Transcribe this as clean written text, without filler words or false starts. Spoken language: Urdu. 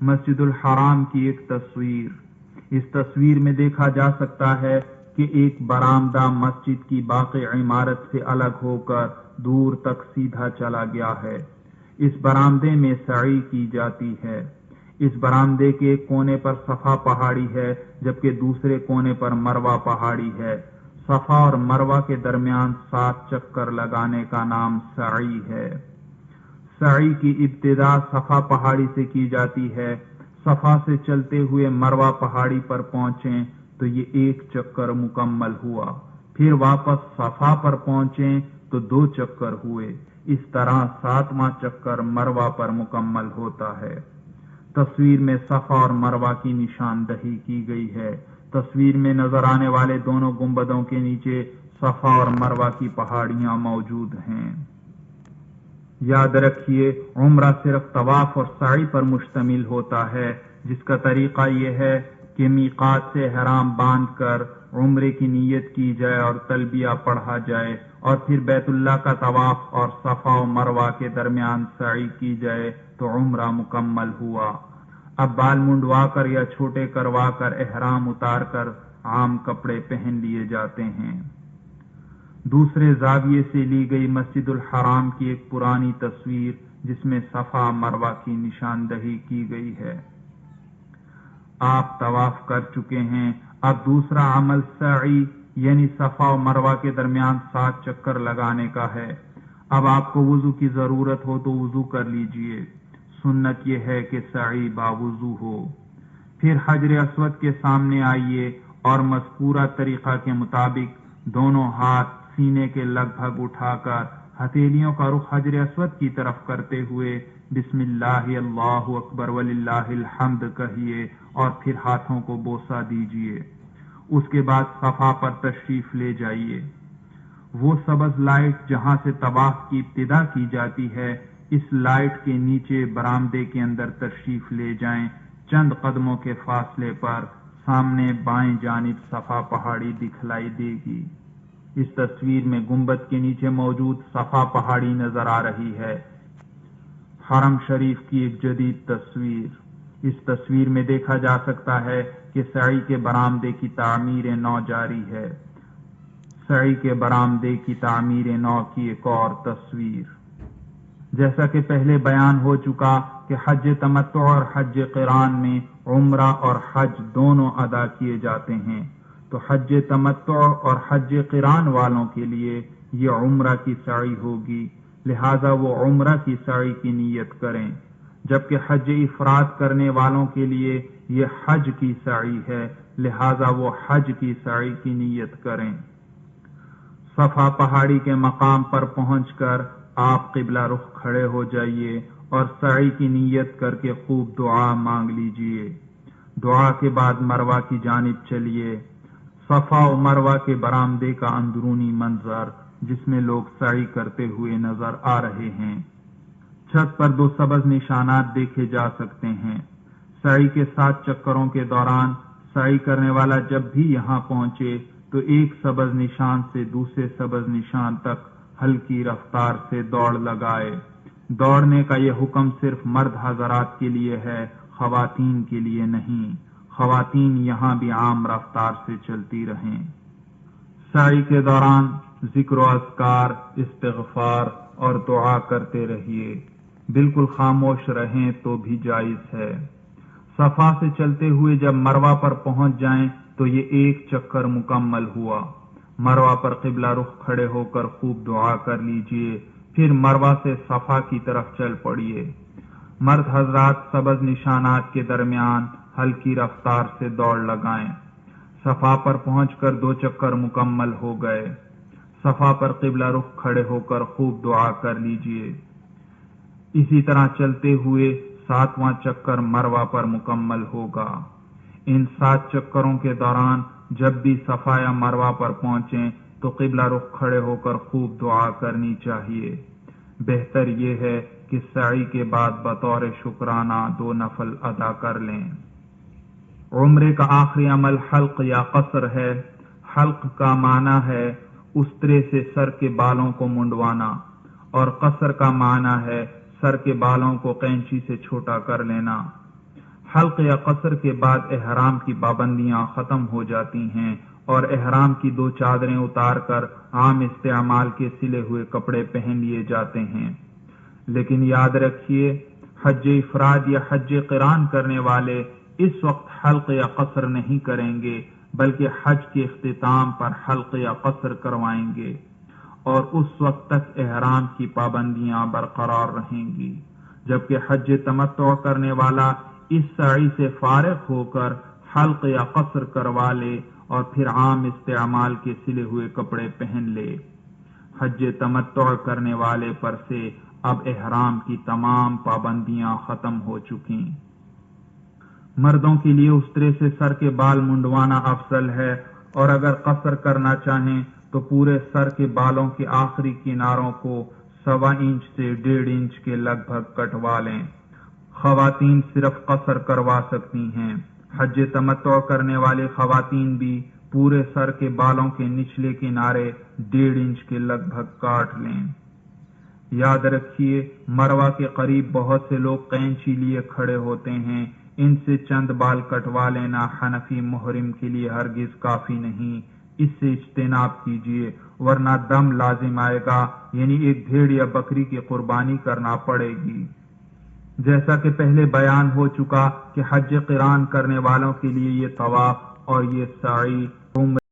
مسجد الحرام کی ایک تصویر۔ اس تصویر میں دیکھا جا سکتا ہے کہ ایک برآمدہ مسجد کی باقی عمارت سے الگ ہو کر دور تک سیدھا چلا گیا ہے۔ اس برآمدے میں سعی کی جاتی ہے۔ اس برآمدے کے ایک کونے پر صفا پہاڑی ہے جبکہ دوسرے کونے پر مروہ پہاڑی ہے۔ صفا اور مروہ کے درمیان 7 چکر لگانے کا نام سعی ہے۔ سعی کی ابتدا صفا پہاڑی سے کی جاتی ہے۔ صفا سے چلتے ہوئے مروہ پہاڑی پر پہنچیں تو یہ 1 چکر مکمل ہوا، پھر واپس صفا پر پہنچیں تو 2 چکر ہوئے۔ اس طرح 7واں چکر مروہ پر مکمل ہوتا ہے۔ تصویر میں صفا اور مروہ کی نشاندہی کی گئی ہے۔ تصویر میں نظر آنے والے دونوں گنبدوں کے نیچے صفا اور مروہ کی پہاڑیاں موجود ہیں۔ یاد رکھیے، عمرہ صرف طواف اور سعی پر مشتمل ہوتا ہے، جس کا طریقہ یہ ہے کہ میقات سے احرام باندھ کر عمرے کی نیت کی جائے اور تلبیہ پڑھا جائے، اور پھر بیت اللہ کا طواف اور صفا و مروہ کے درمیان سعی کی جائے تو عمرہ مکمل ہوا۔ اب بال منڈوا کر یا چھوٹے کروا کر احرام اتار کر عام کپڑے پہن لیے جاتے ہیں۔ دوسرے زاویے سے لی گئی مسجد الحرام کی ایک پرانی تصویر جس میں صفا مروہ کی نشاندہی کی گئی ہے۔ آپ طواف کر چکے ہیں، اب دوسرا عمل سعی یعنی صفا و مروہ کے درمیان 7 چکر لگانے کا ہے۔ اب آپ کو وضو کی ضرورت ہو تو وضو کر لیجئے۔ سنت یہ ہے کہ سعی باوضو ہو۔ پھر حجر اسود کے سامنے آئیے اور مذکورہ طریقہ کے مطابق دونوں ہاتھ سینے کے لگ بھگ اٹھا کر ہتھیلیوں کا رخ حجر اسود کی طرف کرتے ہوئے بسم اللہ اللہ اکبر وللہ الحمد کہیے اور پھر ہاتھوں کو بوسہ دیجیے۔ اس کے بعد صفا پر تشریف لے جائیے۔ وہ سبز لائٹ جہاں سے طواف کی ابتدا کی جاتی ہے، اس لائٹ کے نیچے برآمدے کے اندر تشریف لے جائیں۔ چند قدموں کے فاصلے پر سامنے بائیں جانب صفا پہاڑی دکھلائی دے گی۔ اس تصویر میں گنبد کے نیچے موجود صفا پہاڑی نظر آ رہی ہے۔ حرم شریف کی ایک جدید تصویر۔ اس تصویر میں دیکھا جا سکتا ہے کہ سعی کے برآمدے کی تعمیر نو جاری ہے۔ سعی کے برآمدے کی تعمیر نو کی ایک اور تصویر۔ جیسا کہ پہلے بیان ہو چکا کہ حج تمتع اور حج قران میں عمرہ اور حج دونوں ادا کیے جاتے ہیں، تو حج تمتع اور حج قران والوں کے لیے یہ عمرہ کی سعی ہوگی، لہذا وہ عمرہ کی سعی کی نیت کریں، جبکہ حج افراد کرنے والوں کے لیے یہ حج کی سعی ہے، لہذا وہ حج کی سعی کی نیت کریں۔ صفا پہاڑی کے مقام پر پہنچ کر آپ قبلہ رخ کھڑے ہو جائیے اور سعی کی نیت کر کے خوب دعا مانگ لیجئے۔ دعا کے بعد مروہ کی جانب چلیے۔ صفا و مروہ کے برآمدے کا اندرونی منظر جس میں لوگ سعی کرتے ہوئے نظر آ رہے ہیں۔ چھت پر 2 سبز نشانات دیکھے جا سکتے ہیں۔ سعی کے 7 چکروں کے دوران سعی کرنے والا جب بھی یہاں پہنچے تو ایک سبز نشان سے دوسرے سبز نشان تک ہلکی رفتار سے دوڑ لگائے۔ دوڑنے کا یہ حکم صرف مرد حضرات کے لیے ہے، خواتین کے لیے نہیں۔ خواتین یہاں بھی عام رفتار سے چلتی رہیں۔ سعی کے دوران ذکر و اذکار، استغفار اور دعا کرتے رہیے۔ بالکل خاموش رہیں تو بھی جائز ہے۔ صفا سے چلتے ہوئے جب مروہ پر پہنچ جائیں تو یہ 1 چکر مکمل ہوا۔ مروہ پر قبلہ رخ کھڑے ہو کر خوب دعا کر لیجئے، پھر مروہ سے صفا کی طرف چل پڑیے۔ مرد حضرات سبز نشانات کے درمیان ہلکی رفتار سے دوڑ لگائیں۔ صفا پر پہنچ کر 2 چکر مکمل ہو گئے۔ صفا پر قبلہ رخ کھڑے ہو کر خوب دعا کر لیجئے۔ اسی طرح چلتے ہوئے 7واں چکر مروہ پر مکمل ہوگا۔ ان 7 چکروں کے دوران جب بھی صفا یا مروہ پر پہنچیں تو قبلہ رخ کھڑے ہو کر خوب دعا کرنی چاہیے۔ بہتر یہ ہے کہ سعی کے بعد بطور شکرانہ 2 نفل ادا کر لیں۔ عمرے کا آخری عمل حلق یا قصر ہے۔ حلق کا معنی ہے استرے سے سر کے بالوں کو منڈوانا، اور قصر کا معنی ہے سر کے بالوں کو قینچی سے چھوٹا کر لینا۔ حلق یا قصر کے بعد احرام کی پابندیاں ختم ہو جاتی ہیں اور احرام کی 2 چادریں اتار کر عام استعمال کے سلے ہوئے کپڑے پہن لیے جاتے ہیں۔ لیکن یاد رکھیے، حج افراد یا حج قران کرنے والے اس وقت حلق یا قصر نہیں کریں گے، بلکہ حج کے اختتام پر حلق یا قصر کروائیں گے، اور اس وقت تک احرام کی پابندیاں برقرار رہیں گی، جبکہ حج تمتع کرنے والا اس سعی سے فارغ ہو کر حلق یا قصر کروا لے اور پھر عام استعمال کے سلے ہوئے کپڑے پہن لے۔ حج تمتع کرنے والے پر سے اب احرام کی تمام پابندیاں ختم ہو چکی۔ مردوں کے لیے استرے سے سر کے بال منڈوانا افضل ہے، اور اگر قصر کرنا چاہیں تو پورے سر کے بالوں کے آخری کناروں کو 1.25 انچ سے 1.5 انچ کے لگ بھگ کٹوا لیں۔ خواتین صرف قصر کروا سکتی ہیں۔ حج تمتع کرنے والی خواتین بھی پورے سر کے بالوں کے نچلے کنارے 1.5 انچ کے لگ بھگ کاٹ لیں۔ یاد رکھیے، مروہ کے قریب بہت سے لوگ قینچی لیے کھڑے ہوتے ہیں، ان سے چند بال کٹوا لینا حنفی محرم کے لیے ہرگز کافی نہیں، اس سے اجتناب کیجیے، ورنہ دم لازم آئے گا، یعنی ایک بھیڑ یا بکری کی قربانی کرنا پڑے گی۔ جیسا کہ پہلے بیان ہو چکا کہ حج قران کرنے والوں کے لیے یہ طواف اور یہ سعی